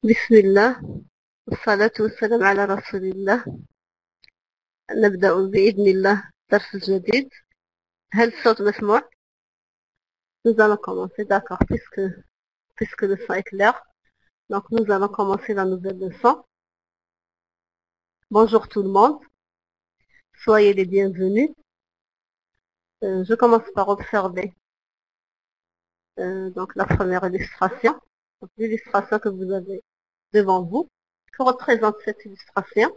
بسم الله والصلاة والسلام على رسول الله. نبدأ بإذن الله الدرس الجديد. هل الصوت مسموع؟ Nous allons commencer, d'accord, puisque le son est clair. Donc nous allons commencer la nouvelle leçon. Bonjour tout le monde, soyez les bienvenus. Je commence par observer donc la première illustration. Donc, l'illustration que vous avez devant vous. Que représente cette illustration?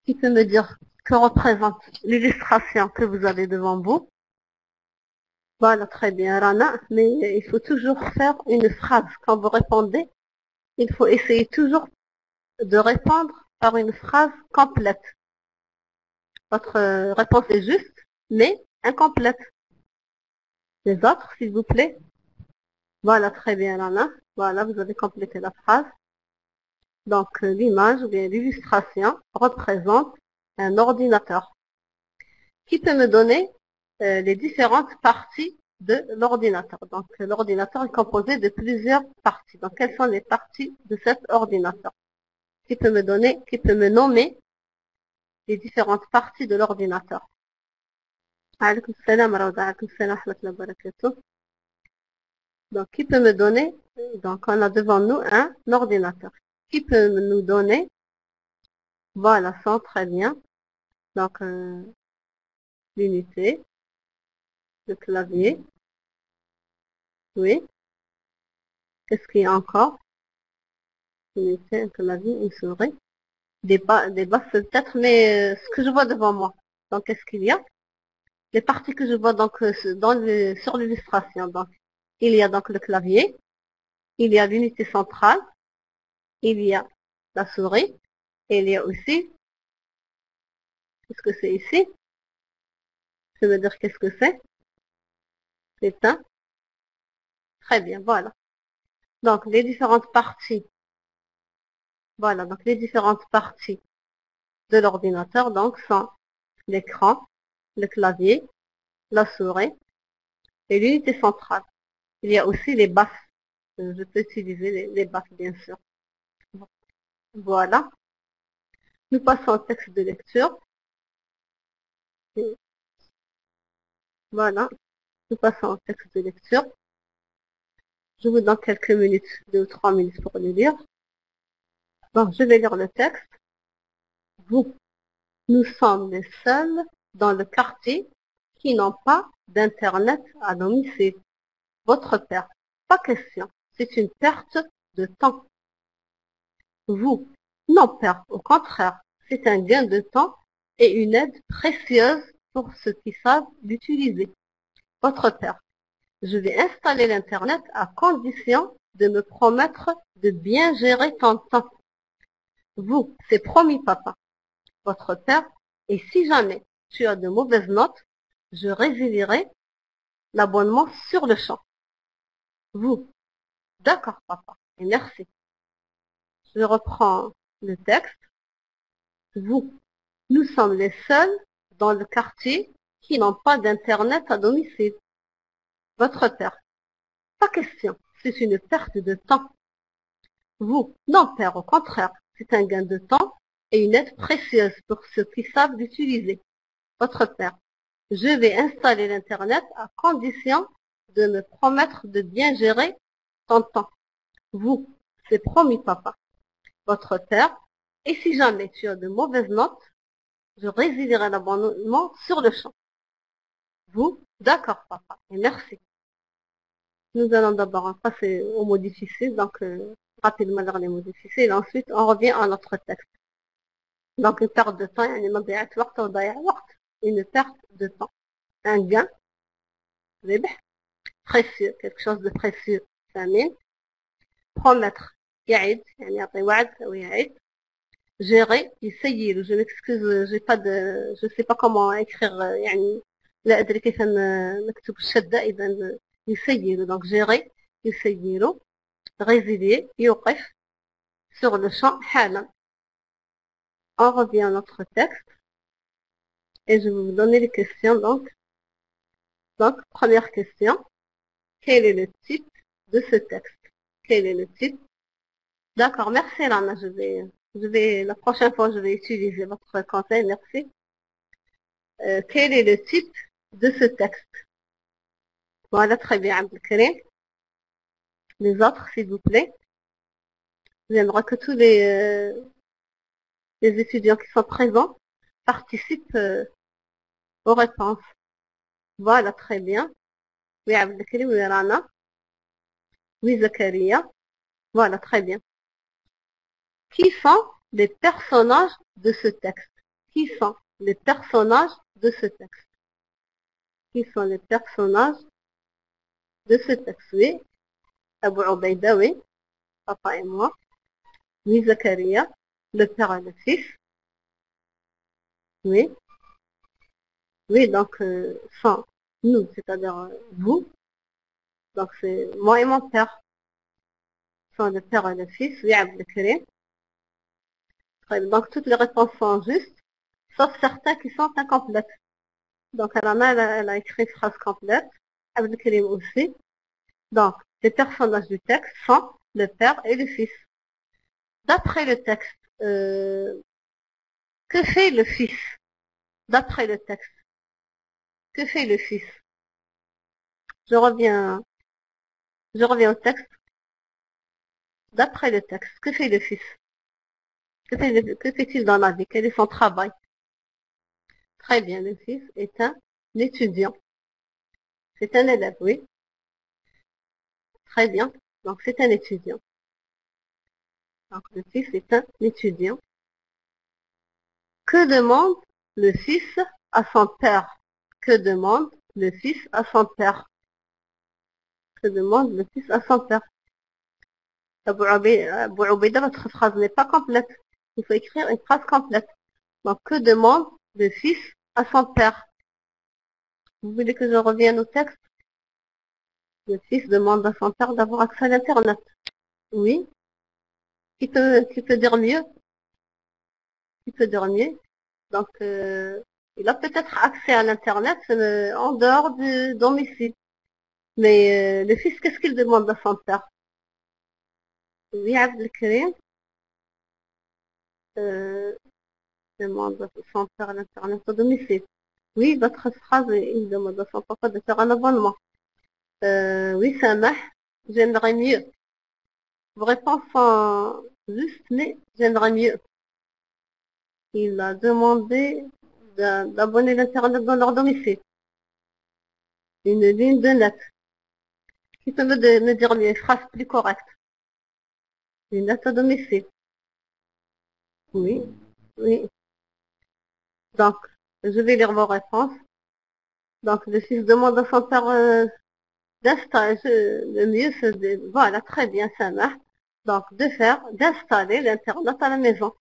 Qui peut me dire que représente l'illustration que vous avez devant vous? Voilà, très bien, Rana. Mais il faut toujours faire une phrase. Quand vous répondez, il faut essayer toujours de répondre par une phrase complète. Votre réponse est juste, mais incomplète. Les autres, s'il vous plaît. Voilà, très bien, Rana. Voilà, vous avez complété la phrase. Donc, l'image ou bien l'illustration représente un ordinateur. Qui peut me donner les différentes parties de l'ordinateur? Donc, l'ordinateur est composé de plusieurs parties. Donc, quelles sont les parties de cet ordinateur? Qui peut me nommer les différentes parties de l'ordinateur? Alaykoum salam wa rahmatullahi wa barakatuh. Donc, qui peut me donner? Donc, on a devant nous un ordinateur. Qui peut nous donner? Voilà, ça, très bien. Donc, l'unité, le clavier. Oui. Qu'est-ce qu'il y a encore? L'unité, un clavier, une souris. Des basses peut-être, mais ce que je vois devant moi. Donc, qu'est-ce qu'il y a? Les parties que je vois donc sur l'illustration. Donc, il y a donc le clavier, il y a l'unité centrale, il y a la souris, et il y a aussi, qu'est-ce que c'est ici? Je veux dire qu'est-ce que c'est? C'est un. Très bien, voilà. Donc, les différentes parties. Voilà, donc les différentes parties de l'ordinateur donc sont l'écran, le clavier, la souris et l'unité centrale. Il y a aussi les basses. Je peux utiliser les basses, bien sûr. Voilà. Nous passons au texte de lecture. Voilà. Nous passons au texte de lecture. Je vous donne quelques minutes, 2 ou 3 minutes pour le lire. Donc, je vais lire le texte. Nous sommes les seuls dans le quartier qui n'ont pas d'Internet à domicile. Votre perte, pas question. C'est une perte de temps. Vous, non père, au contraire, c'est un gain de temps et une aide précieuse pour ceux qui savent l'utiliser. Votre père, je vais installer l'Internet à condition de me promettre de bien gérer ton temps. Vous, c'est promis papa. Votre père, et si jamais tu as de mauvaises notes, je résilierai l'abonnement sur le champ. Vous, d'accord papa, et merci. Je reprends le texte. Vous, nous sommes les seuls dans le quartier qui n'ont pas d'Internet à domicile. Votre père, pas question, c'est une perte de temps. Vous, non père, au contraire, c'est un gain de temps et une aide précieuse pour ceux qui savent l'utiliser. Votre père, je vais installer l'Internet à condition de me promettre de bien gérer ton temps. Vous, c'est promis papa. Votre père, et si jamais tu as de mauvaises notes, je résilierai l'abonnement sur le champ. Vous, d'accord papa, et merci. Nous allons d'abord passer aux mots difficiles, donc rapidement lire les mots difficiles, et ensuite on revient à notre texte. Donc une perte de temps, une perte de temps. Un gain, précieux, quelque chose de précieux, ثمين. Promettre, يعد, يعني يعطي وعد أو يعد. Gérer, يسير. Je m'excuse, je sais pas comment écrire, يعني لا أدري كيف نكتب الشدة إذا يسير. Donc gérer, يسير. Résilier, يوقف. Sur le champ, حالا. On revient à notre texte et je vais vous donner les questions. Donc, première question. Quel est le titre de ce texte? Quel est le titre D'accord, merci Lana. La prochaine fois, je vais utiliser votre conseil. Merci. Quel est le type de ce texte? Voilà, très bien, Abdelkrim. Les autres, s'il vous plaît. J'aimerais que tous les étudiants qui sont présents participent aux réponses. Voilà, très bien. Oui, Abdelkrim, oui, Rana. Oui, Zakaria. Voilà, très bien. Qui sont les personnages de ce texte? Qui sont les personnages de ce texte? Qui sont les personnages de ce texte? Oui, Abu Ubaïda, oui, papa et moi. Oui, Zakaria, le père et le fils. Oui, oui, donc, sans nous, c'est-à-dire vous. Donc, c'est moi et mon père. Sont le père et le fils. Oui, Abdelkrim. Très bien. Donc, toutes les réponses sont justes, sauf certains qui sont incomplètes. Donc, Alana, elle a écrit une phrase complète. Abdelkrim aussi. Donc, les personnages du texte sont le père et le fils. D'après le texte, que fait le fils? D'après le texte, que fait le fils? Je reviens, je reviens au texte. D'après le texte, que fait le fils? Que fait-il dans la vie? Quel est son travail? Très bien, le fils est un étudiant. C'est un élève, oui. Très bien. Donc, c'est un étudiant. Donc, le fils est un étudiant. Que demande le fils à son père? Que demande le fils à son père? Que demande le fils à son père? Abu Ubaïda, votre phrase n'est pas complète. Il faut écrire une phrase complète. Donc, que demande le fils à son père? Vous voulez que je revienne au texte? Le fils demande à son père d'avoir accès à l'Internet. Oui. Qui peut dire mieux? Qui peut dire mieux? Donc, il a peut-être accès à l'Internet en dehors du domicile. Mais le fils, qu'est-ce qu'il demande à son père? Oui, Abdelkrim euh, demande à son père l'Internet au domicile. Oui, votre phrase, il demande à son papa de faire un abonnement. Oui, Samah, j'aimerais mieux. Vos réponses sont justes, mais j'aimerais mieux. Il a demandé d'abonner l'Internet dans leur domicile. Une ligne de net. Qui peut me dire mieux une phrase plus correcte? Une lettre à domicile. Oui, oui. Donc, je vais lire vos réponses. Donc, le fils demande à son père d'installer, le mieux, voilà, très bien, ça marche. Donc, d'installer l'Internet à la maison.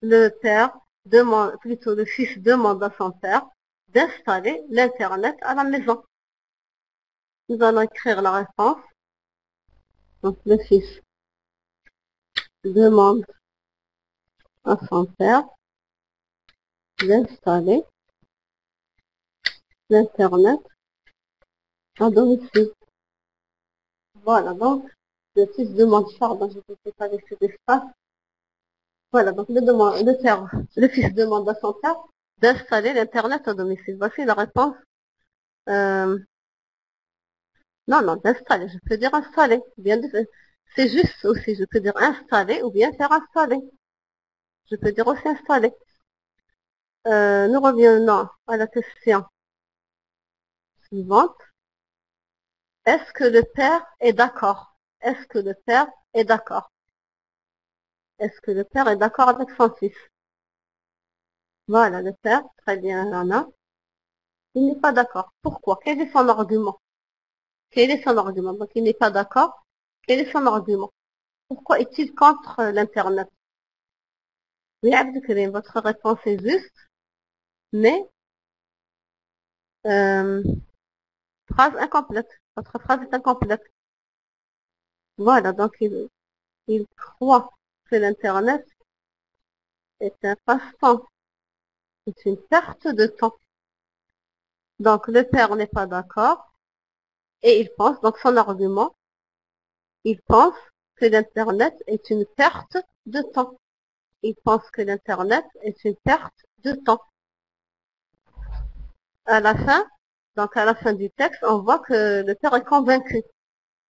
Le père demande, plutôt le fils demande à son père d'installer l'Internet à la maison. Nous allons écrire la réponse. Donc, le fils demande à son père d'installer l'Internet à domicile. Voilà, donc, le fils demande, pardon, je ne peux pas laisser d'espace. Voilà, donc le fils demande à son père d'installer l'Internet à domicile. Voici la réponse. Euh, non, non, d'installer, je peux dire installer. C'est juste aussi, je peux dire installer ou bien faire installer. Je peux dire aussi installer. Nous revenons à la question suivante. Est-ce que le père est d'accord? Est-ce que le père est d'accord? Est-ce que le père est d'accord avec son fils? Voilà, le père, très bien, Anna. Il n'est pas d'accord. Pourquoi? Quel est son argument? Quel est son argument? Donc, il n'est pas d'accord. Quel est son argument? Pourquoi est-il contre l'Internet? Oui, Abdelkrim, votre réponse est juste, mais euh, phrase incomplète. Votre phrase est incomplète. Voilà, donc il croit que l'Internet est un passe-temps. C'est une perte de temps. Donc, le père n'est pas d'accord et il pense, donc son argument, il pense que l'Internet est une perte de temps. Il pense que l'Internet est une perte de temps. À la fin, donc à la fin du texte, on voit que le père est convaincu.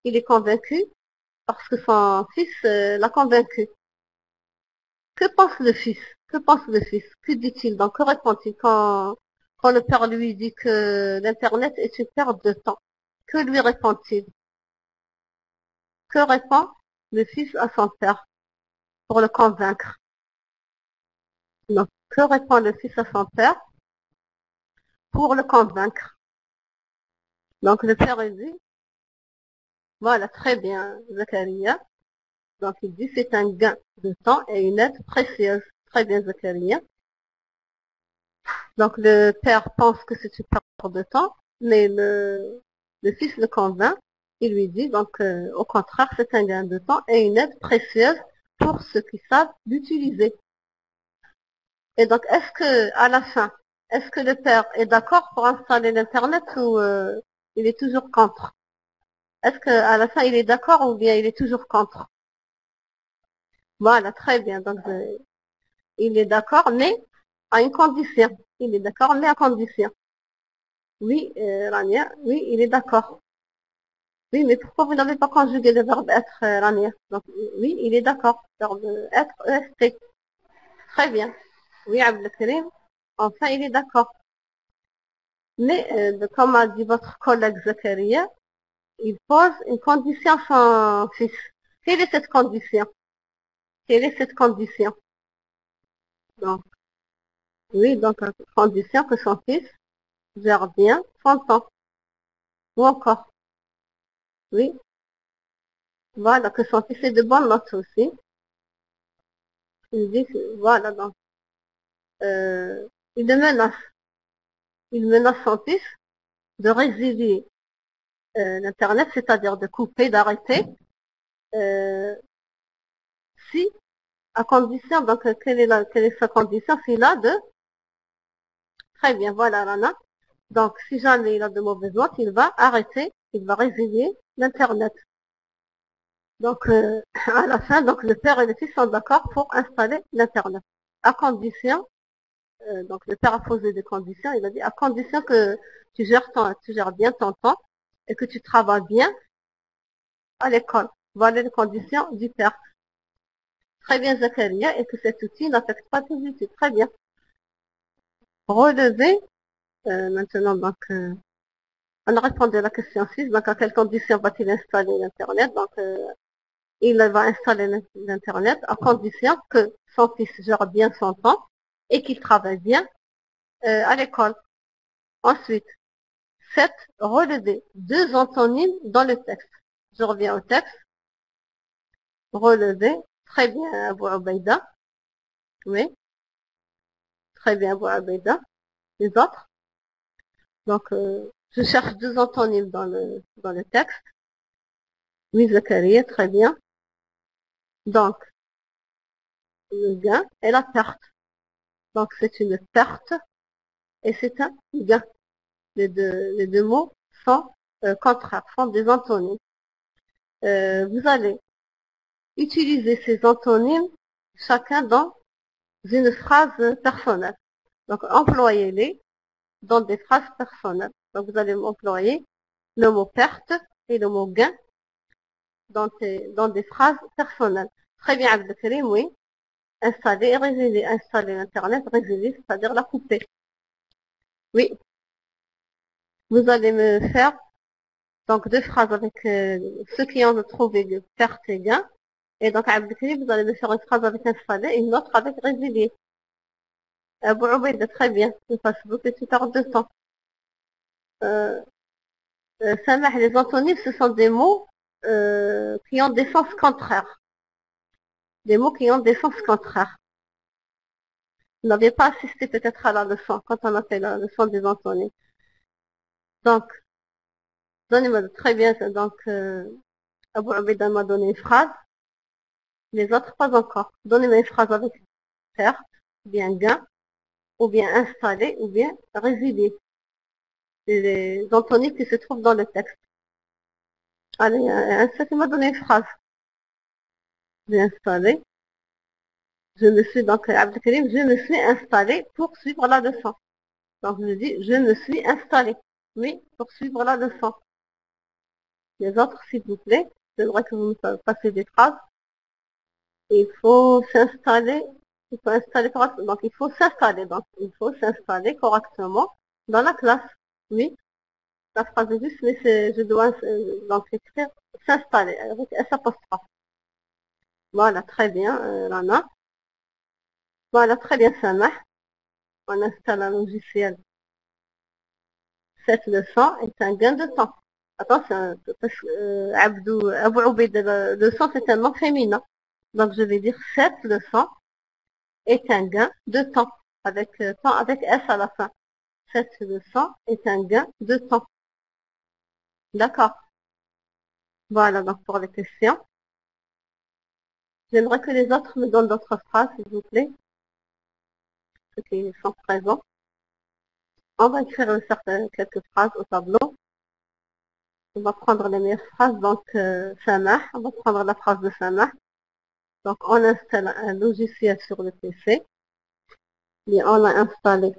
Il est convaincu parce que son fils l'a convaincu. Que pense le fils? Que pense le fils? Que dit-il? Donc, que répond-il quand le père lui dit que l'Internet est une perte de temps? Que lui répond-il? Que répond le fils à son père pour le convaincre? Donc, que répond le fils à son père pour le convaincre? Donc, le père il dit, voilà, très bien, Zakaria. Donc, il dit, c'est un gain de temps et une aide précieuse. Très bien, Zakaria. Donc, le père pense que c'est une perte de temps, mais le fils le convainc. Il lui dit, donc, au contraire, c'est un gain de temps et une aide précieuse pour ceux qui savent l'utiliser. Et donc, est-ce que, à la fin, est-ce que le père est d'accord pour installer l'Internet ou il est toujours contre? Est-ce que, à la fin, il est d'accord ou bien il est toujours contre? Voilà, très bien. Donc, il est d'accord, mais à une condition. Il est d'accord, mais à condition. Oui, Rania, oui, il est d'accord. Oui, mais pourquoi vous n'avez pas conjugué le verbe être, Rania? Donc, oui, il est d'accord. Verbe être, EST. Très bien. Oui, Abdelkrim. Enfin, il est d'accord. Mais, comme a dit votre collègue Zakaria, il pose une condition à son fils. Quelle est cette condition? Quelle est cette condition? Donc, oui, donc, à condition que son fils gère bien son temps. Ou encore, oui, voilà, que son fils ait de bonnes notes aussi. Il dit, voilà, donc, il le menace. Il menace son fils de résilier l'Internet, c'est-à-dire de couper, d'arrêter, euh, si, à condition, donc, quelle est sa condition? S'il a de, très bien, voilà, Rana. Donc, si jamais il a de mauvaises notes, il va arrêter, il va résilier l'Internet. Donc, à la fin, donc, le père et le fils sont d'accord pour installer l'Internet. À condition, donc, le père a posé des conditions, il a dit, à condition que tu gères bien ton temps et que tu travailles bien à l'école. Voilà les conditions du père. Très bien, Zakaria, et que cet outil n'affecte pas tes études. Très bien. Relever, maintenant, donc, on a répondu à la question 6. Donc, à quelles conditions va-t-il installer l'Internet? Donc, il va installer l'Internet à condition que son fils gère bien son temps et qu'il travaille bien à l'école. Ensuite, 7. Relever deux antonymes dans le texte. Je reviens au texte. Relever. Très bien, Abu Ubaïda. Oui. Très bien, Abu Ubaïda. Les autres. Donc, je cherche deux antonymes dans le texte. Oui, Zakaria, très bien. Donc, le gain et la perte. Donc, c'est une perte et c'est un gain. Les deux mots sont contraires, sont des antonymes. Vous allez utiliser ces antonymes chacun dans une phrase personnelle. Donc, employez-les dans des phrases personnelles. Donc, vous allez employer le mot perte et le mot gain dans des phrases personnelles. Très bien, Abdelkrim, oui. Installer et résilier. Installer l'Internet, résilier, c'est-à-dire la couper. Oui. Vous allez me faire donc deux phrases avec ceux qui ont trouvé de perte et gain. Et donc, Abdelkrim, vous allez me faire une phrase avec installer et une autre avec résilier. Abu Ubaïda, très bien. C'est pas que tu perds de temps. Euh, Samah, les antonymes, ce sont des mots qui ont des sens contraires. Des mots qui ont des sens contraires. Vous n'avez pas assisté peut-être à la leçon, quand on a fait la leçon des antonymes. Donc, donnez-moi très bien. Donc, Abu Ubaïda m'a donné une phrase. Les autres, pas encore. Donnez-moi une phrase avec perte, ou bien gain, ou bien installer, ou bien résilier. Les antonymes qui se trouvent dans le texte. Allez, un seul qui m'a donné une phrase. J'ai installé. Je me suis, donc, Abdelkrim, je me suis installé pour suivre la leçon. Donc, je dis, je me suis installé. Oui, pour suivre la leçon. Les autres, s'il vous plaît, j'aimerais que vous me fassiez des phrases. Il faut s'installer, il faut installer correctement. Donc, il faut s'installer. Donc, il faut s'installer correctement dans la classe. Oui, la phrase est juste, mais je dois donc écrire s'installer avec S apostrophe. Voilà, très bien, Lana. Voilà, très bien, Samah. On installe un logiciel. Cette leçon est un gain de temps. Attention, parce que Abou Obeid, la leçon, c'est un nom féminin. Donc, je vais dire cette leçon est un gain de temps. Temps avec S à la fin. Cette leçon est un gain de temps. D'accord. Voilà, donc pour les questions. J'aimerais que les autres me donnent d'autres phrases, s'il vous plaît. Ceux qui sont présents. On va écrire quelques phrases au tableau. On va prendre les meilleures phrases. Donc, Samah, on va prendre la phrase de Samah. Donc, on installe un logiciel sur le PC. Et on a installé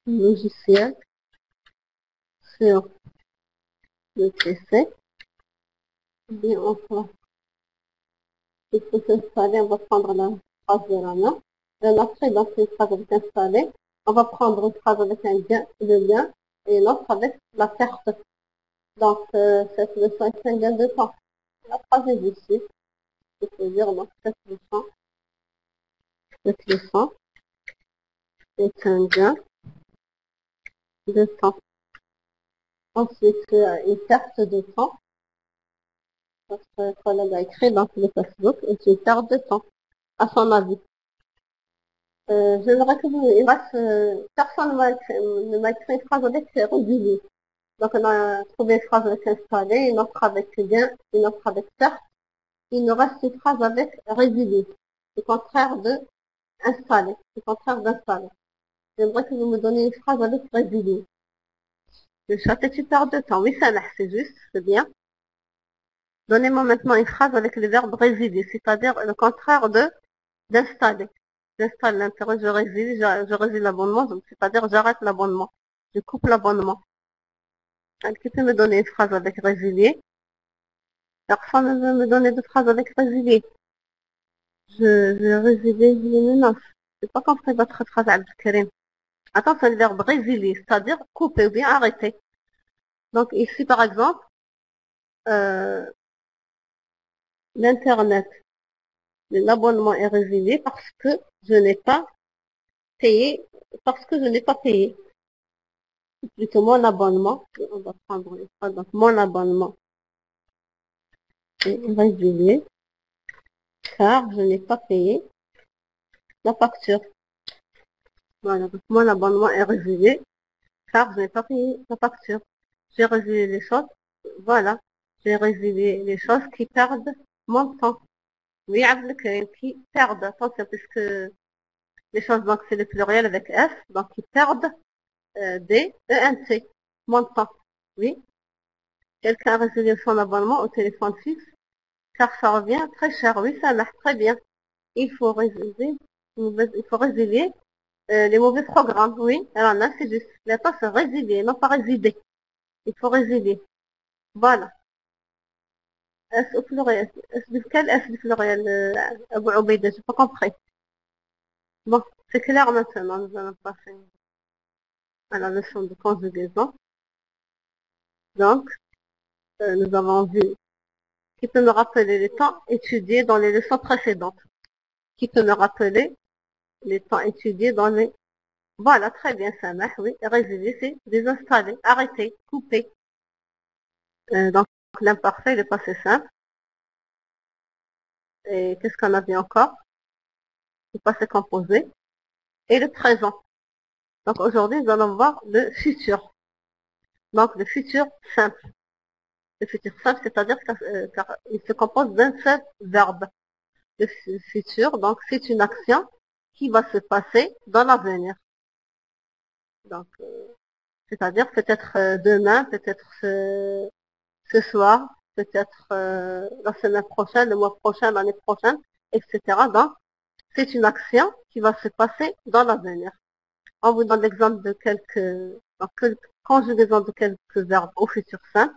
un logiciel sur le PC. Et il faut s'installer. On va prendre la phrase de la main. Et après, donc, une phrase avec installé. On va prendre une phrase avec le lien et une autre avec la perte. Donc, cette leçon est un gain de temps. La phrase est ici. Je peux dire, donc, cette leçon est un gain de temps. Ensuite, une perte de temps. Notre collègue a écrit dans le Facebook est une perte de temps, à son avis. J'aimerais que personne ne m'a écrit une phrase avec régulier. Donc, on a trouvé une phrase avec installé, une autre avec gain, une autre avec perte. Il nous reste une phrase avec régulier. Le contraire de installer. Le contraire d'installer. J'aimerais que vous me donniez une phrase avec régulier. Le chat est une perte de temps. Oui, ça c'est juste, c'est bien. Donnez-moi maintenant une phrase avec le verbe résider, c'est-à-dire le contraire d'installer. J'installe l'intérêt, je résilie l'abonnement, c'est-à-dire j'arrête l'abonnement. Je coupe l'abonnement. Qui peut me donner une phrase avec résilier? Personne ne veut me donner de phrase avec résilier. Je résilie les menaces. Je n'ai pas compris votre phrase, Abdelkarim. Attends, c'est le verbe résilier, c'est-à-dire couper ou bien arrêter. Donc ici, par exemple, l'Internet, l'abonnement est résilié parce que je n'ai pas payé, Plutôt mon abonnement, on va prendre une fois, donc mon abonnement est résilié car je n'ai pas payé la facture. Voilà, donc mon abonnement est résilié car je n'ai pas payé la facture. J'ai résilié les choses, voilà, j'ai résilié les choses qui perdent mon temps. Oui, Abdelkarim, qui perdent, attention, puisque les choses, donc c'est le pluriel avec S, donc qui perdent D-E-N-T, mon temps. Oui, quelqu'un a résilié son abonnement au téléphone fixe, car ça revient très cher. Oui, ça marche très bien. Il faut résilier les mauvais programmes. Oui, alors là, c'est juste. Maintenant, c'est résilier, non pas résider. Il faut résilier. Voilà. S au pluriel. Quel S du pluriel, Abou Obeida? J'ai pas compris. Bon, c'est clair maintenant. Nous allons passer à la leçon de conjugaison. Donc, nous avons vu qui peut me rappeler les temps étudiés dans les leçons précédentes. Qui peut me rappeler les temps étudiés dans les... Voilà, très bien, ça marche, oui. Résilier, c'est désinstaller, arrêter, couper. Donc, l'imparfait, le passé simple. Et qu'est-ce qu'on a vu encore? Le passé composé. Et le présent. Donc, aujourd'hui, nous allons voir le futur. Donc, le futur simple. Le futur simple, c'est-à-dire qu'il se compose d'un seul verbe. Le futur, donc, c'est une action qui va se passer dans l'avenir. Donc, c'est-à-dire peut-être demain, peut-être ce soir, peut-être la semaine prochaine, le mois prochain, l'année prochaine, etc. Donc, c'est une action qui va se passer dans l'avenir. On vous donne l'exemple de quelques conjugaisons de quelques verbes au futur simple.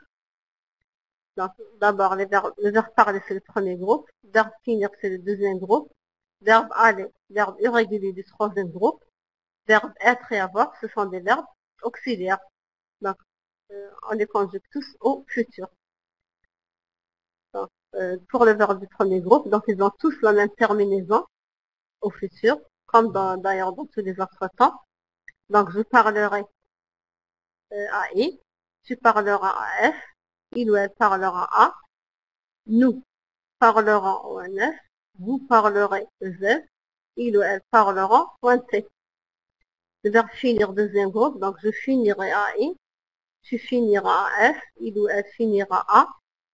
Donc, d'abord, le verbe parler, c'est le premier groupe. Verbe finir, c'est le deuxième groupe. Verbe aller, verbe irrégulier du troisième groupe. Verbe être et avoir, ce sont des verbes auxiliaires. Donc, on les conjugue tous au futur. Donc, pour le verbe du premier groupe, donc ils ont tous la même terminaison au futur, comme d'ailleurs dans tous les autres temps. Donc, je parlerai à I, tu parleras à F, il ou elle parlera à, nous parlerons au NF, vous parlerez au Z, il ou elle parlera au NT. Le verbe finir, deuxième groupe, donc je finirai à I, tu finiras à F, il ou elle finira à,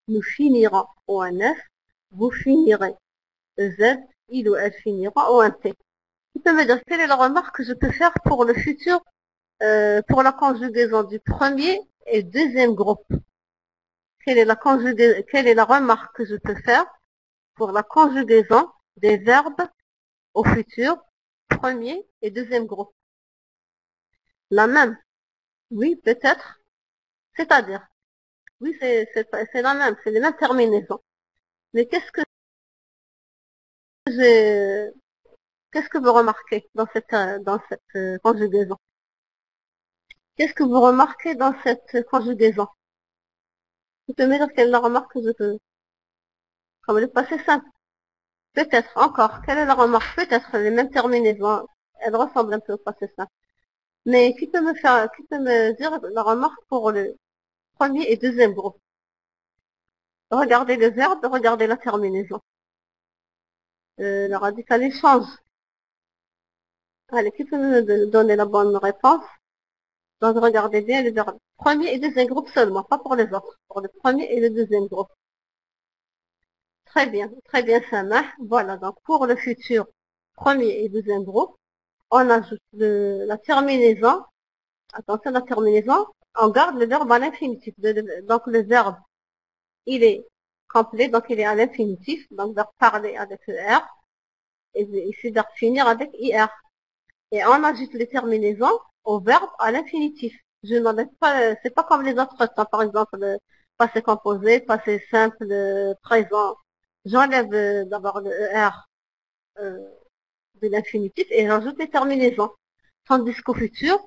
nous finirons au NF, vous finirez au Z, il ou elle finira au NT. Tu peux me dire quelle est la remarque que je peux faire pour le futur, pour la conjugaison du premier et deuxième groupe? Quelle est la remarque que je peux faire pour la conjugaison des verbes au futur, premier et deuxième groupe? La même. Oui, peut-être. C'est-à-dire, oui, c'est la même, c'est les mêmes terminaisons. Mais qu'est-ce que vous remarquez dans cette conjugaison? Qu'est-ce que vous remarquez dans cette conjugaison? Vous pouvez me dire quelle est la remarque que je peux, comme le passé simple. Peut-être, encore. Quelle est la remarque? Peut-être les mêmes terminaisons. Elles ressemblent un peu au passé simple. Mais qui peut me dire la remarque pour le premier et deuxième groupe? Regardez le verbe, regardez la terminaison. Le radical échange. Allez, qui peut me donner la bonne réponse? Donc, regardez bien le verbe. Premier et deuxième groupe seulement, pas pour les autres. Pour le premier et le deuxième groupe. Très bien, Samah. Voilà, donc pour le futur premier et deuxième groupe, on ajoute la terminaison. Attention, la terminaison, on garde le verbe à l'infinitif. Donc le verbe, il est complet, donc il est à l'infinitif. Donc verbe parler avec ER, et ici verbe finir avec IR. Et on ajoute les terminaisons au verbe à l'infinitif. Je n'enlève pas, c'est pas comme les autres temps, par exemple, le passé composé, passé simple, présent. J'enlève d'abord le ER de l'infinitif et j'ajoute les terminaisons. Tandis qu'au futur,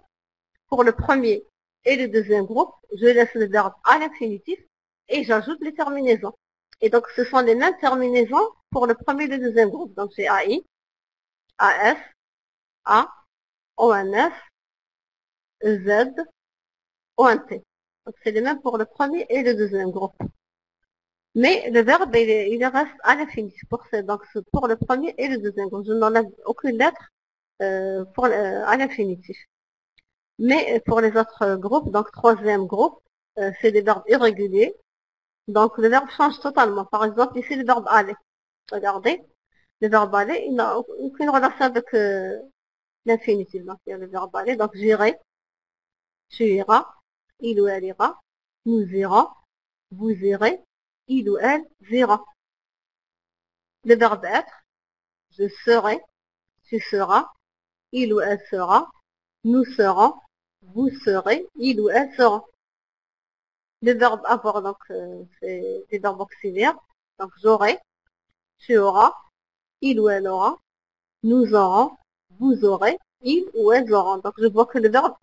pour le premier et le deuxième groupe, je laisse le verbe à l'infinitif et j'ajoute les terminaisons. Et donc, ce sont les mêmes terminaisons pour le premier et le deuxième groupe. Donc, j'ai AI, AS, A, ONF, EZ, ONT. Donc, c'est les mêmes pour le premier et le deuxième groupe. Mais le verbe, il reste à l'infinitif donc pour le premier et le deuxième groupe. Je n'enlève aucune lettre à l'infinitif. Mais pour les autres groupes, donc troisième groupe, c'est des verbes irréguliers. Donc le verbe change totalement. Par exemple, ici le verbe aller. Regardez, le verbe aller, il n'a aucune relation avec l'infinitif. Donc il y a le verbe aller. Donc j'irai, tu iras, il ou elle ira, nous irons, vous irez, il ou elle ira. Le verbe être, je serai, tu seras, il ou elle sera, nous serons, vous serez, il ou elle sera. Le verbe avoir, donc, c'est des verbes auxiliaires. Donc, j'aurai, tu auras, il ou elle aura, nous aurons, vous aurez, il ou elles auront. Donc, je vois que le verbe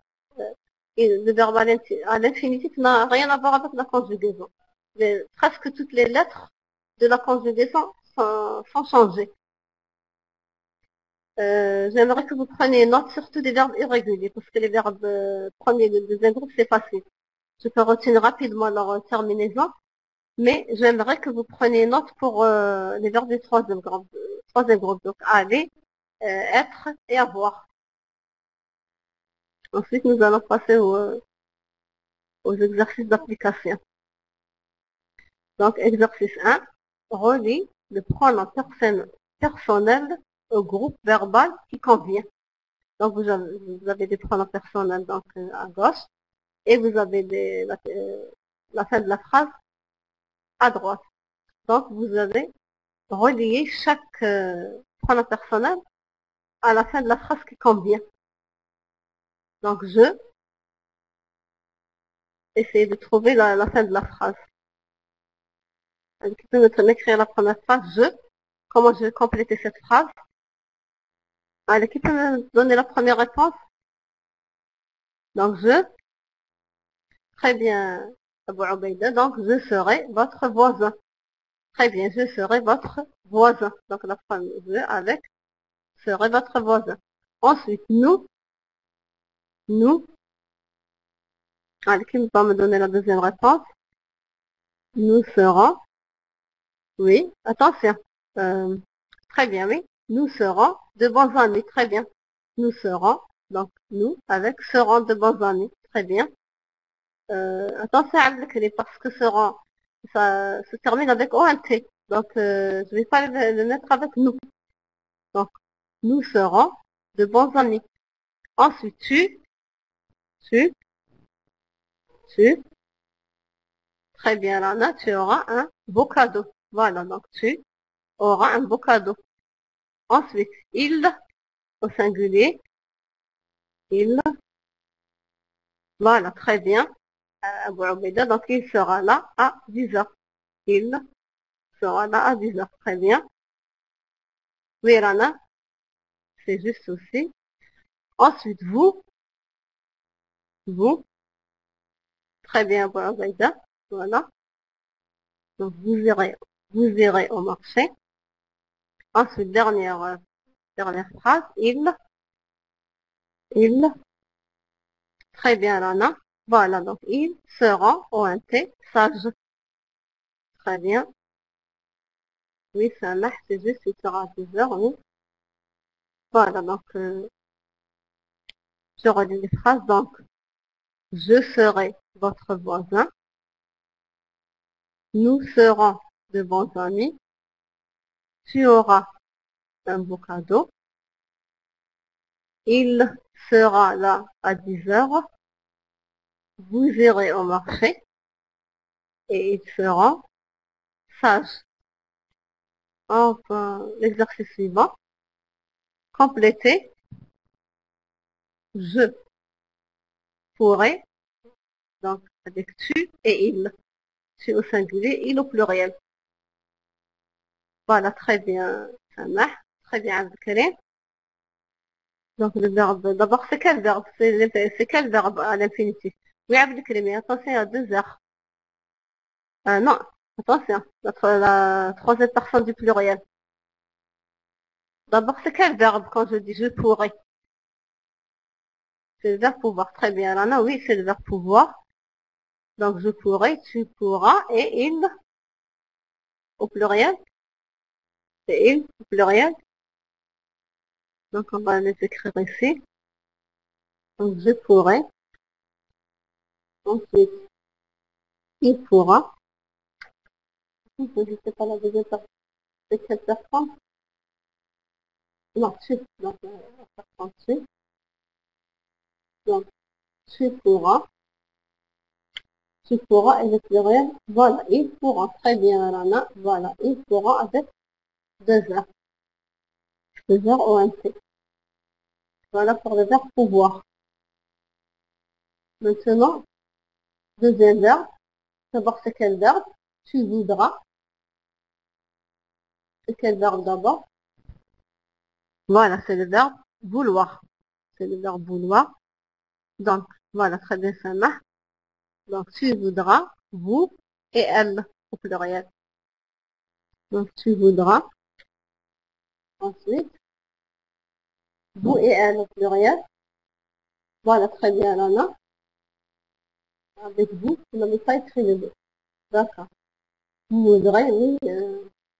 à l'infinitif n'a rien à voir avec la conjugaison. Presque toutes les lettres de la conjugaison sont changées. J'aimerais que vous preniez note surtout des verbes irréguliers, parce que les verbes premier et deuxième groupe, c'est facile. Je peux retenir rapidement leur terminaison, mais j'aimerais que vous preniez note pour les verbes du troisième groupe. Donc aller, être et avoir. Ensuite, nous allons passer aux exercices d'application. Donc, exercice 1, relie le pronom personnel au groupe verbal qui convient. Donc, vous avez des pronoms personnels donc, à gauche et vous avez la fin de la phrase à droite. Donc, vous allez relier chaque pronom personnel à la fin de la phrase qui convient. Donc, je, essayez de trouver la fin de la phrase. Qui peut m'écrire la première phrase, je. Comment je vais compléter cette phrase? Allez, qui peut me donner la première réponse? Donc, je. Très bien, Abou Ubaïda. Donc, je serai votre voisin. Très bien, je serai votre voisin. Donc, la première, je avec serai votre voisin. Ensuite, nous. Allez, qui va me donner la deuxième réponse? Nous serons, oui, attention. Euh, très bien, oui. Nous serons de bons amis. Très bien. Nous serons, donc nous, avec seront de bons amis. Très bien. Attention à l'écrit parce que seront, ça se termine avec ONT. Donc, je vais pas le mettre avec nous. Donc, nous serons de bons amis. Ensuite, tu, très bien, Lana, tu auras un beau cadeau. Voilà, donc tu auras un beau cadeau. Ensuite, il, au singulier, il, voilà, très bien. Abou Ubaïda, donc il sera là à 10 heures. Il sera là à 10 heures. Très bien. Oui, Rana, c'est juste aussi. Ensuite, vous, très bien, Abou Ubaïda. Voilà. Donc, vous irez au marché. Ensuite, dernière phrase, il, très bien, Rana. Voilà, donc ils seront ONT sages. Très bien. Oui, Samah, c'est juste, il sera à 10 heures, oui. Voilà, donc, je relis les phrases. Donc, je serai votre voisin. Nous serons de bons amis. Tu auras un beau cadeau. Il sera là à 10 heures. Vous irez au marché et ils seront sages. Enfin, l'exercice suivant. Complétez. Je pourrais, donc avec tu et il. Tu au singulier, il au pluriel. Voilà, très bien, Samah. Très bien, Abdelkarim. Donc le verbe, d'abord c'est quel verbe? C'est quel verbe à l'infinitif? Oui, Abdelkarim, mais attention, il y a deux heures. Non, attention, la troisième personne du pluriel. D'abord, c'est quel verbe quand je dis je pourrais? C'est le verbe pouvoir. Très bien. Alors, non, oui, c'est le verbe pouvoir. Donc, je pourrais, tu pourras, et il, au pluriel. C'est il, au pluriel. Donc, on va les écrire ici. Donc, je pourrais. Ensuite, il pourra. Je ne sais pas la deuxième personne. C'est quelle personne? Non, tu. Donc, la personne tu. Donc, tu pourras. Tu pourras, et le pluriel. Voilà, il pourra. Très bien, Rana. Voilà, il pourra avec deux heures. Deux heures OMT. Voilà pour le verbe pouvoir. Maintenant, deuxième verbe. D'abord, c'est quel verbe? Tu voudras. C'est quel verbe d'abord? Voilà, c'est le verbe vouloir. C'est le verbe vouloir. Donc, voilà, très bien, ça marche. Donc, tu voudras, vous et elle au pluriel. Donc, tu voudras. Ensuite, vous et elle au pluriel. Voilà, très bien, Lana. Avec vous, vous n'avez pas écrit les deux. D'accord. Vous voudrez, oui,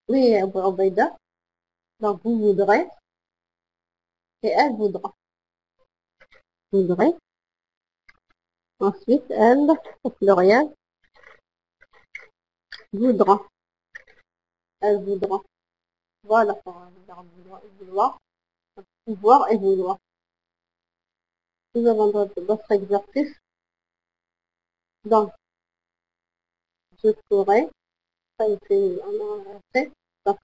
oui, Abou Ubaïda. Donc, vous voudrez et elle voudra. Voudrez. Ensuite, elle, au pluriel, voudra. Elle voudra. Voilà, pour le verbe vouloir, pouvoir et vouloir. Nous avons d'autres exercices. Donc, je pourrais, Ça, on a fait. Donc,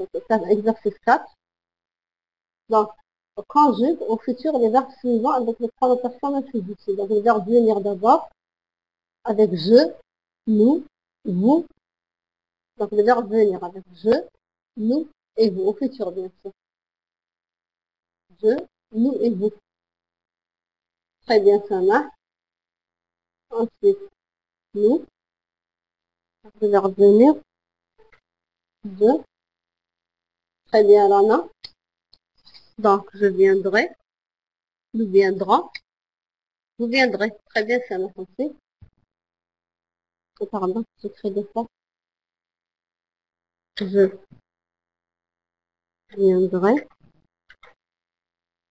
exercice 4. Donc, conjugue au futur les verbes suivants avec les trois personnes ici. Donc, le verbe venir d'abord avec je, nous, vous. Donc, le verbe venir avec je, nous et vous, au futur, bien sûr. Je, nous et vous. Très bien, ça marche. Ensuite, nous. Le verbe venir. Je. Très bien, Rana. Donc, je viendrai. Nous viendrons. Vous viendrez. Très bien, ça marche aussi. Pardon, j'écris deux fois. Je viendrai.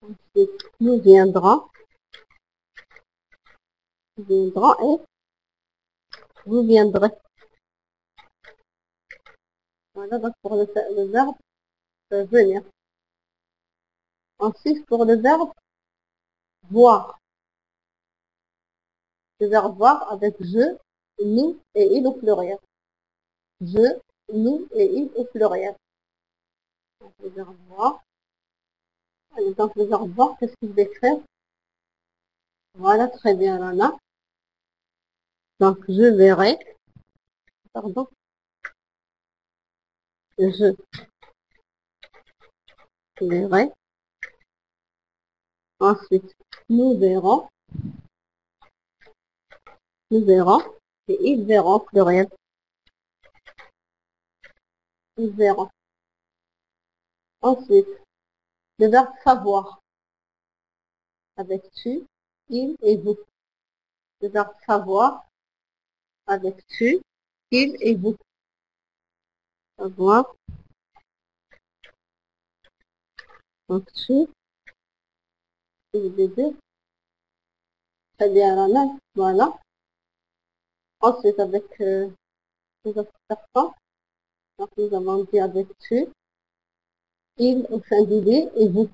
Ensuite, nous viendrons. Nous viendrons et vous viendrez. Voilà, donc pour le verbe venir. Ensuite, pour le verbe voir. Le verbe voir avec je, nous et il au pluriel. Je, nous et il au pluriel. Donc, le verbe voir. Donc, le verbe voir, qu'est-ce qu'il va écrire? Voilà, très bien, Rana. Donc, je verrai. Pardon. Je verrai. Ensuite, nous verrons. Nous verrons. Et ils verront, pluriel. Ils verront. Ensuite, le verbe savoir. Avec tu, il et vous. Le verbe savoir. Avec tu, il et vous. Savoir. Donc, tu, il et vous. Très bien, Rana. Voilà. Ensuite, avec les autres personnes. Donc, nous avons dit avec tu, il au singulier et vous.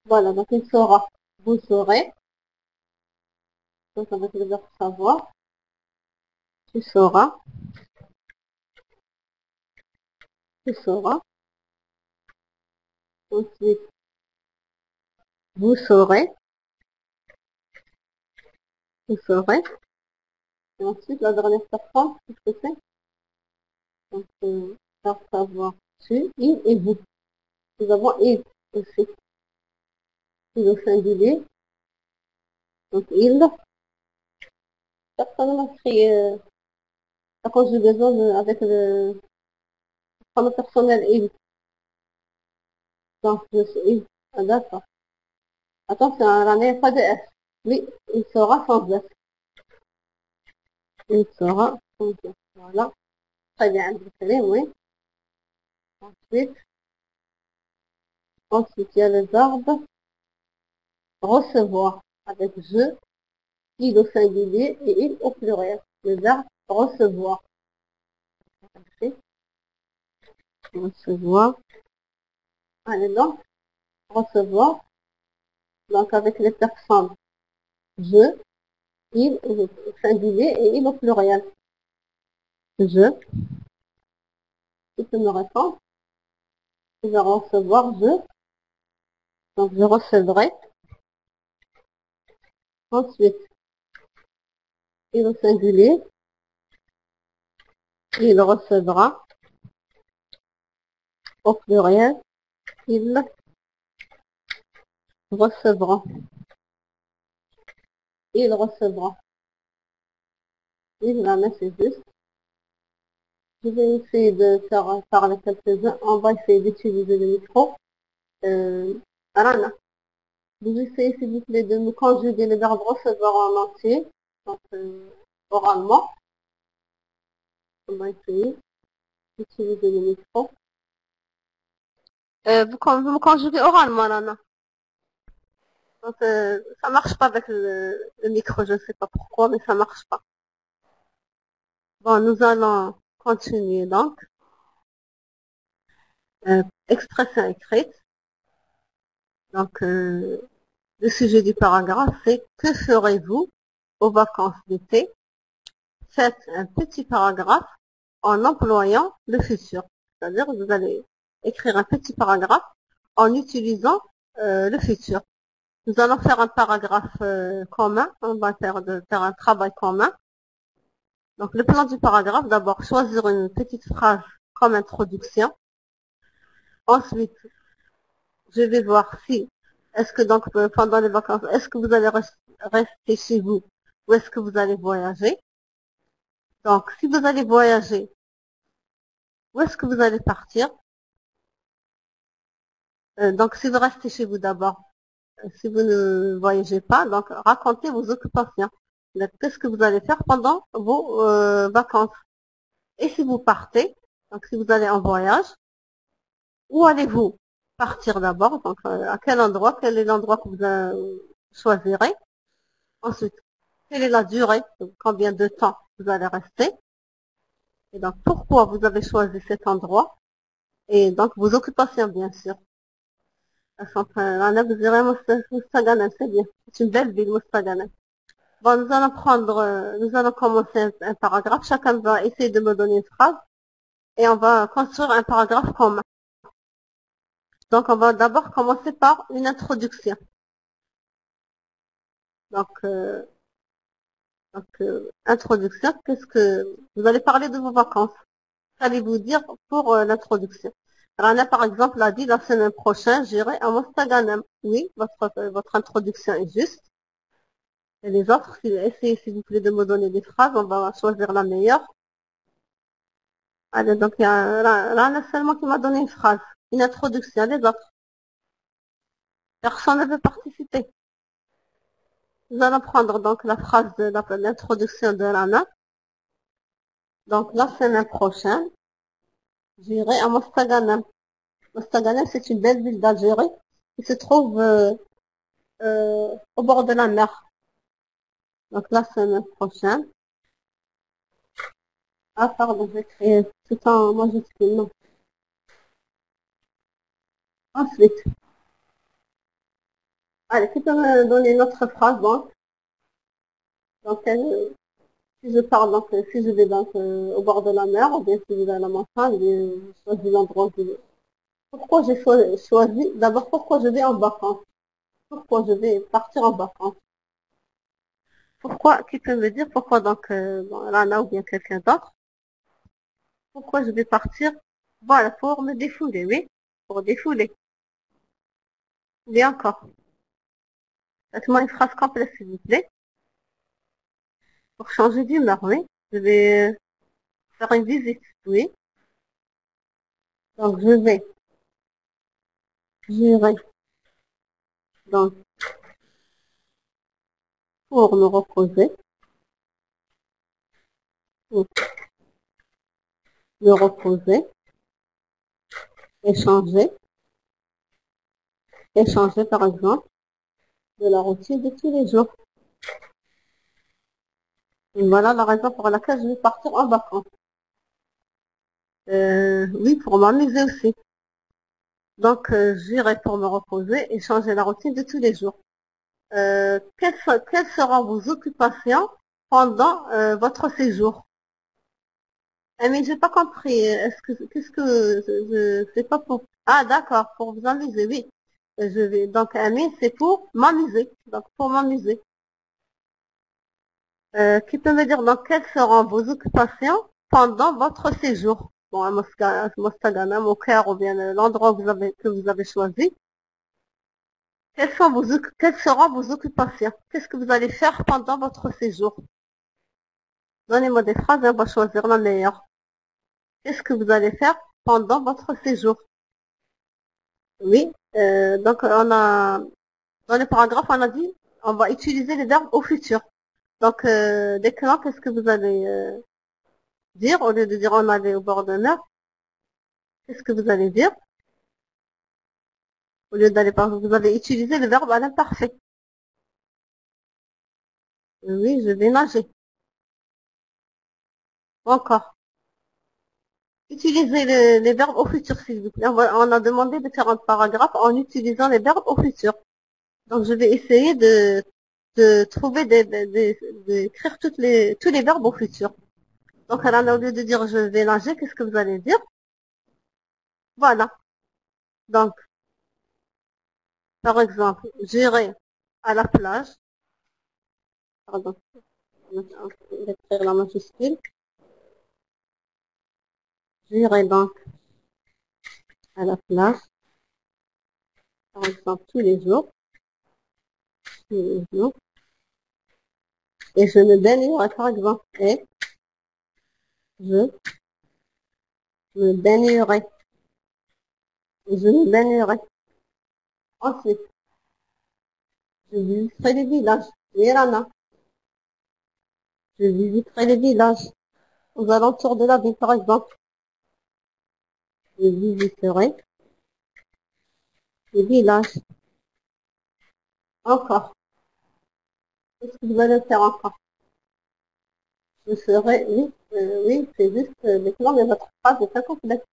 Voilà, donc il saura. Vous saurez. Donc, avec le verbe savoir. Tu sauras. Tu sauras. Ensuite, vous saurez. Vous saurez. Et ensuite, la dernière personne, qu'est-ce que c'est? Donc, faire savoir tu, il et vous. Nous avons il aussi. Il au singulier. Donc, il. Personne n'a écrit la conjugaison avec le pronom personnel il. Donc, je suis il. Ah, d'accord. Attention, il n'y a pas de S. Oui, il sera sans S. Il sera sans S. Voilà. Très bien, oui. Ensuite, il y a le verbe recevoir avec je, il au singulier et il au pluriel. Le verbe recevoir. Recevoir. Allez donc, recevoir. Donc avec les personnes je, il au singulier et il au pluriel. Je, tu peux me répondre. Je vais recevoir je. Donc je recevrai. Ensuite, il au singulier. Il recevra. Au pluriel, ils recevront. Il recevra. Oui, là, c'est juste. Je vais essayer de faire parler quelques-uns. On va essayer d'utiliser le micro. Alana, vous essayez, s'il vous plaît, de me conjuguer le verbe recevoir en entier. Donc, oralement. On va essayer d'utiliser le micro. Vous me conjuguez oralement, Alana. Donc, ça marche pas avec le micro, je ne sais pas pourquoi, mais ça marche pas. Bon, nous allons continuer donc. Expression écrite. Donc, le sujet du paragraphe, c'est que ferez-vous aux vacances d'été? Faites un petit paragraphe en employant le futur. C'est-à-dire que vous allez écrire un petit paragraphe en utilisant le futur. Nous allons faire un paragraphe commun. On va faire un travail commun. Donc, le plan du paragraphe, d'abord, choisir une petite phrase comme introduction. Ensuite, je vais voir si, est-ce que donc, pendant les vacances, est-ce que vous allez rester chez vous ou est-ce que vous allez voyager? Donc, si vous allez voyager, où est-ce que vous allez partir? Donc, si vous restez chez vous d'abord, si vous ne voyagez pas, donc racontez vos occupations. Qu'est-ce que vous allez faire pendant vos vacances? Et si vous partez, donc si vous allez en voyage, où allez-vous partir d'abord? Donc, à quel endroit? Quel est l'endroit que vous choisirez? Ensuite, quelle est la durée? Combien de temps vous allez rester? Et donc, pourquoi vous avez choisi cet endroit? Et donc, vos occupations, bien sûr. أنا بزيغة مستغنى, c'est bien. C'est une belle ville, Mostaganem. Bon, nous allons commencer un paragraphe. Chacun va essayer de me donner une phrase et on va construire un paragraphe commun. Donc, on va d'abord commencer par une introduction. Donc, introduction, qu'est-ce que vous allez parler de vos vacances? Qu'allez-vous dire pour l'introduction? Rana, par exemple, a dit la semaine prochaine, j'irai à Mostaganem. Oui, votre introduction est juste. Et les autres, essayez s'il vous plaît de me donner des phrases, on va choisir la meilleure. Allez, donc il y a Rana seulement qui m'a donné une phrase, une introduction, les autres. Personne ne veut participer. Nous allons prendre donc la phrase de l'introduction de Rana. Donc la semaine prochaine, j'irai à Mostaganem. Mostaganem, c'est une belle ville d'Algérie qui se trouve au bord de la mer. Donc la semaine prochaine. Ah pardon, j'ai écrit tout en majuscule, non. Ensuite, allez, tu peux me donner une autre phrase, donc si je pars, donc, si je vais donc au bord de la mer, ou bien si je vais à la montagne, je choisis l'endroit où je vais. Pourquoi j'ai choisi, d'abord, pourquoi je vais en vacances? Pourquoi je vais partir en vacances? Pourquoi, qui peut me dire pourquoi donc, Rana ou bien quelqu'un d'autre? Pourquoi je vais partir? Voilà, pour me défouler, oui, pour défouler. Bien encore. Faites-moi une phrase complète, s'il vous plaît. Pour changer d'humeur, oui. Je vais faire une visite, oui. Donc, j'irai, donc, pour me reposer, pour me reposer, échanger, par exemple, de la routine de tous les jours. Et voilà la raison pour laquelle je vais partir en vacances. Oui, pour m'amuser aussi. Donc, j'irai pour me reposer et changer la routine de tous les jours. Quelles seront vos occupations pendant votre séjour? Mais j'ai pas compris. Qu'est-ce que c'est pas pour. Ah, d'accord, pour vous amuser, oui. Je vais donc aimer, c'est pour m'amuser. Donc pour m'amuser. Qui peut me dire donc quelles seront vos occupations pendant votre séjour? Bon, à Mostagana, au Caire ou bien l'endroit que vous avez choisi. Quelles seront vos occupations? Qu'est-ce que vous allez faire pendant votre séjour? Donnez-moi des phrases et on va choisir la meilleure. Qu'est-ce que vous allez faire pendant votre séjour? Oui, donc dans le paragraphe, on a dit, on va utiliser les verbes au futur. Donc, déclenche, qu'est-ce que vous allez dire au lieu de dire on allait au bord de mer? Qu'est-ce que vous allez dire? Au lieu d'aller par vous allez utiliser le verbe à l'imparfait. Oui, je vais nager. Encore. Utilisez les verbes au futur, s'il vous plaît. On a demandé de faire un paragraphe en utilisant les verbes au futur. Donc, je vais essayer de trouver d'écrire tous les verbes au futur. Donc, Rana, au lieu de dire je vais nager, qu'est-ce que vous allez dire? Voilà. Donc, par exemple, j'irai à la plage. Pardon, je vais écrire la majuscule. J'irai donc à la plage, par exemple, tous les jours. Tous les jours. Et je me baignerai, par exemple, et je me baignerai. Et je me baignerai. Ensuite, je visiterai les villages. Oui, Rana. Je visiterai les villages aux alentours de la ville, par exemple. Je visiterai les villages. Encore. Qu'est-ce que vous allez faire encore? Je serai, oui, oui, c'est juste maintenant, mais votre phrase est très complète.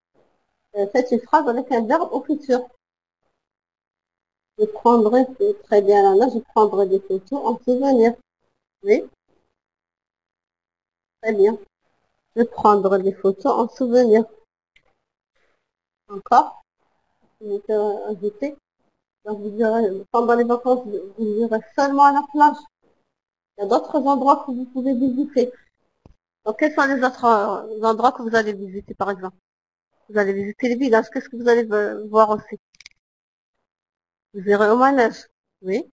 Faites une phrase avec un verbe au futur. Je prendrai, c'est très bien là, je prendrai des photos en souvenir. Oui, très bien. Je prendrai des photos en souvenir. Encore, vous pouvez ajouter. Donc vous direz, pendant les vacances, vous irez seulement à la plage. Il y a d'autres endroits que vous pouvez visiter. Donc quels sont les autres endroits que vous allez visiter, par exemple? Vous allez visiter les villages. Qu'est-ce que vous allez voir aussi? Vous irez au manège. Oui.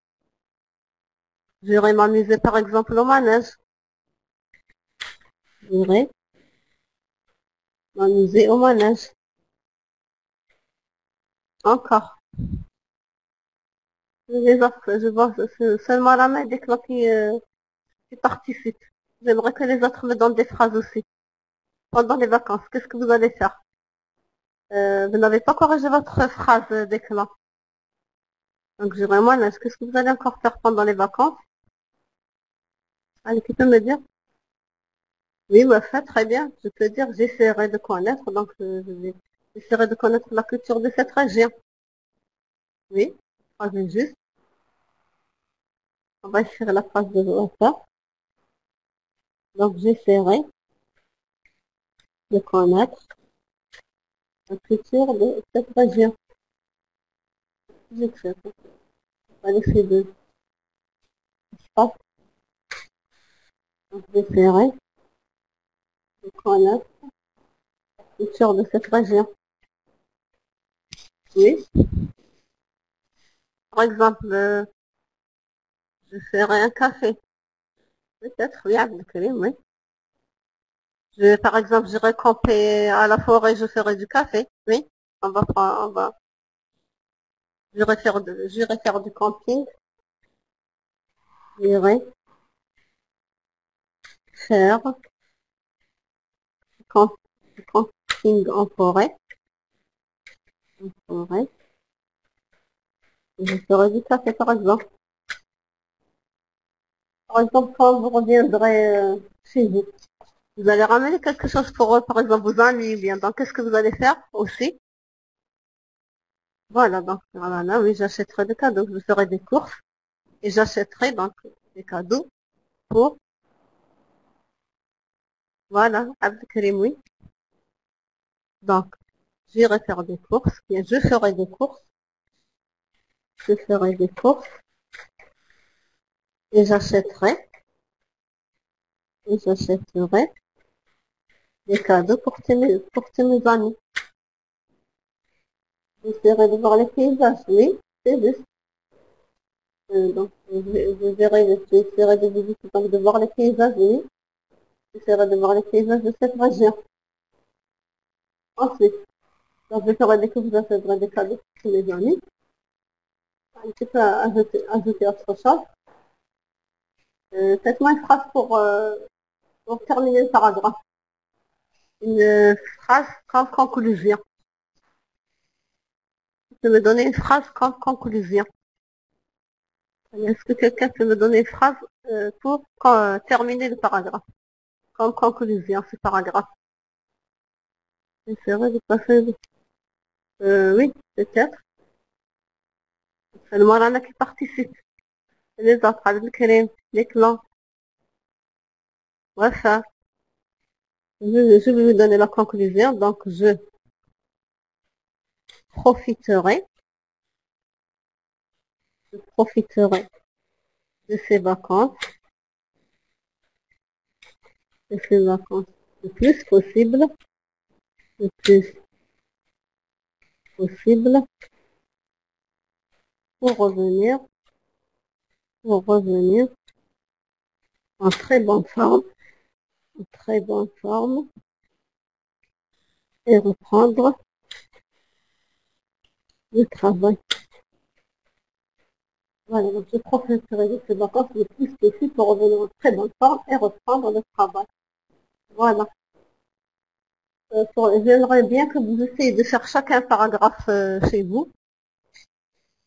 J'irai m'amuser par exemple au manège. J'irai m'amuser au manège. Encore. Les autres, je vois seulement la main des clans qui participent. J'aimerais que les autres me donnent des phrases aussi. Pendant les vacances, qu'est-ce que vous allez faire? Vous n'avez pas corrigé votre phrase des clans. Donc j'irai au manège. Qu'est-ce que vous allez encore faire pendant les vacances? Allez, qui peut me dire? Oui, bah, fait, très bien. Je peux dire, j'essaierai de connaître, donc j'essaierai de connaître la culture de cette région. Oui, phrase juste. On va écrire la phrase de WhatsApp. Donc, j'essaierai de connaître la culture de cette région. J'écris. On va laisser deux espaces. Donc, j'essaierai de connaître la culture de cette région. Oui. Par exemple, je ferai un café. Peut-être, oui, Abdelkrim, oui. Par exemple, j'irai camper à la forêt, je ferai du café. Oui. J'irai faire du camping. J'irai faire du camping en forêt. En forêt. Et je ferai du café, par exemple. Par exemple, quand vous reviendrez chez vous, vous allez ramener quelque chose pour eux, par exemple, vos amis, bien. Donc, qu'est-ce que vous allez faire aussi? Voilà, donc, voilà, là, oui, j'achèterai des cadeaux. Je ferai des courses et j'achèterai donc des cadeaux pour, voilà, Abdelkrim, oui. Donc, j'irai faire des courses, bien, je ferai des courses, je ferai des courses et j'achèterai des cadeaux pour tous mes amis. J'essaierai de voir les paysages, oui, c'est juste. Donc, j'essaierai de visiter, donc de voir les paysages, oui. J'essaierai de voir les paysages de cette région. Ensuite, donc, je ferai des courses, j'achèterai des cadeaux pour tous mes amis. Un petit peu ajouter autre chose. Faites-moi une phrase pour terminer le paragraphe. Une phrase comme conclusion. Tu peux me donner une phrase comme conclusion. Est-ce que quelqu'un peut me donner une phrase pour terminer le paragraphe? Comme conclusion, ce paragraphe. J'essaierai de passer. Oui, peut-être. Seulement, il y en a qui participent. Les autres, avec le crème, les clans. Voilà. Je vais vous donner la conclusion. Donc, je profiterai, je profiterai de ces vacances, le plus possible, le plus possible, pour revenir, pour revenir en très bonne forme, en très bonne forme, et reprendre le travail. Voilà, donc je profiterai de ces vacances le plus possible pour revenir en très bonne forme et reprendre le travail. Voilà. J'aimerais bien que vous essayiez de faire chacun paragraphe chez vous,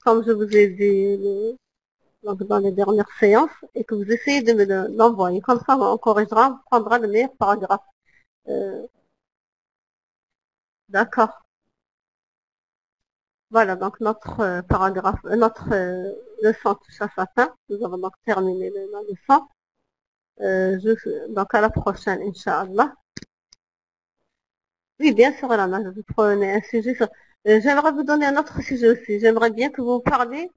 comme je vous ai dit donc dans les dernières séances, et que vous essayez de me l'envoyer. Comme ça, on corrigera, on prendra le meilleur paragraphe. Euh, d'accord. Voilà, donc notre paragraphe, notre leçon touche à sa fin. Nous avons donc terminé la leçon. Donc à la prochaine, Inch'Allah. Oui, bien sûr, Elana, vous prenez un sujet sur... j'aimerais vous donner un autre sujet aussi. J'aimerais bien que vous parliez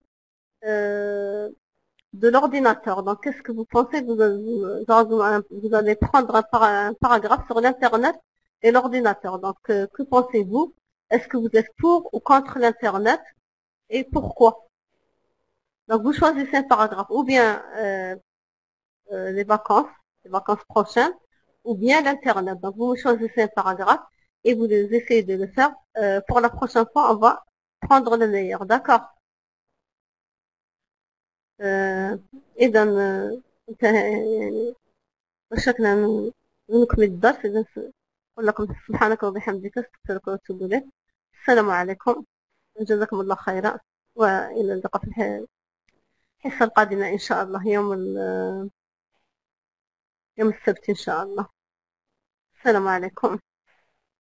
euh, de l'ordinateur. Donc, qu'est-ce que vous pensez que vous allez prendre un paragraphe sur l'Internet et l'ordinateur. Donc, que pensez-vous? Est-ce que vous êtes pour ou contre l'Internet et pourquoi? Donc, vous choisissez un paragraphe ou bien les vacances prochaines, ou bien l'Internet. Donc, vous choisissez un paragraphe et vous essayez de le faire. Pour la prochaine fois, on va prendre le meilleur. D'accord? إذا يعني وشكنا نكمل الدرس. إذا أقول لكم سبحانك وبحمدك أستغفرك وأتوب إليك. السلام عليكم وجزاكم الله خيرا، وإلى اللقاء في الحصة القادمة إن شاء الله يوم السبت إن شاء الله. السلام عليكم.